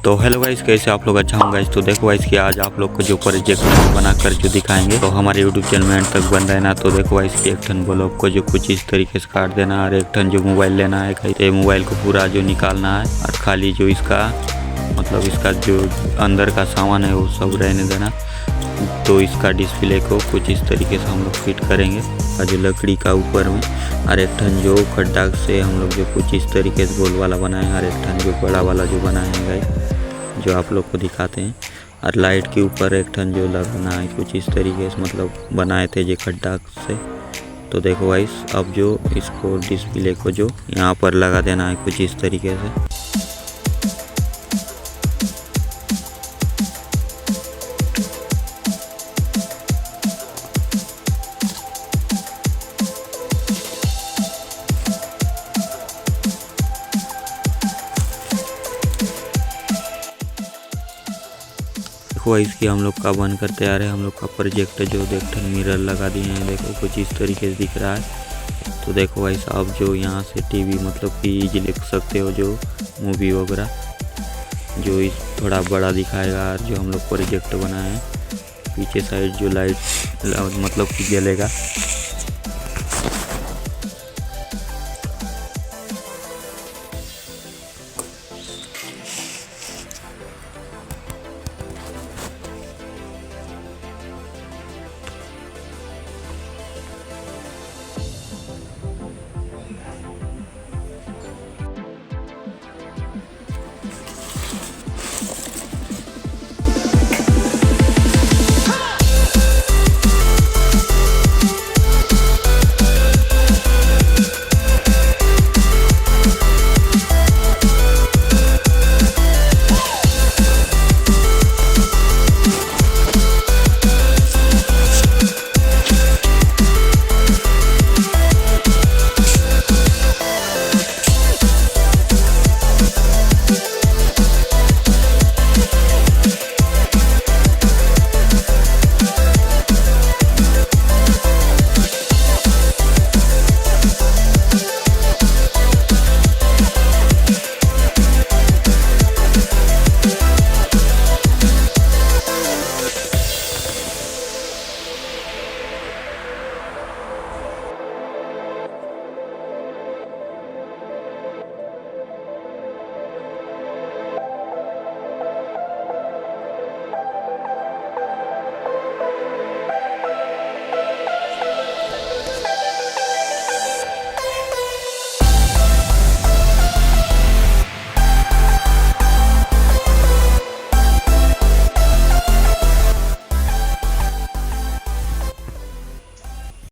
तो hello guys, कैसे आप लोग? अच्छा हूँ गाइस। तो देखो गाइस कि आज आप लोग को जो प्रोजेक्ट बनाकर जो दिखाएंगे तो हमारे यूट्यूब चैनल में एंड तक बन रहना। तो देखो गाइस कि एक टन ब्लॉक को जो कुछ इस तरीके से काट देना और एक टन जो मोबाइल लेना है, तो मोबाइल को पूरा जो निकालना है और खाली जो इसका मतलब इसका जो अंदर का सामान है वो सब रहने देना। तो इसका डिस्प्ले को कुछ इस तरीके से हम लोग फिट करेंगे और जो लकड़ी का ऊपर में और एक टन जो खड्डा से हम लोग जो कुछ इस तरीके से गोल वाला बनाए और एक टन जो बड़ा वाला जो बनाए हैं गाइस, जो आप लोग को दिखाते हैं। और लाइट के ऊपर एक टन जो लगाना है कुछ इस तरीके से मतलब बनाए थे जो खड्डा से। तो देखो गाइस अब जो इसको डिस्प्ले को जो यहाँ पर लगा देना है कुछ इस तरीके से। देखो इसकी हम लोग का बनकर तैयार है। हम लोग का प्रोजेक्ट जो देखते मिरर लगा दिए हैं, देखो कुछ इस तरीके से दिख रहा है। तो देखो भाई साहब जो यहाँ से टीवी मतलब कि इजी लिख सकते हो, जो मूवी वगैरह जो इस थोड़ा बड़ा दिखाएगा। और जो हम लोग प्रोजेक्ट बनाए हैं पीछे साइड जो लाइट मतलब कि जलेगा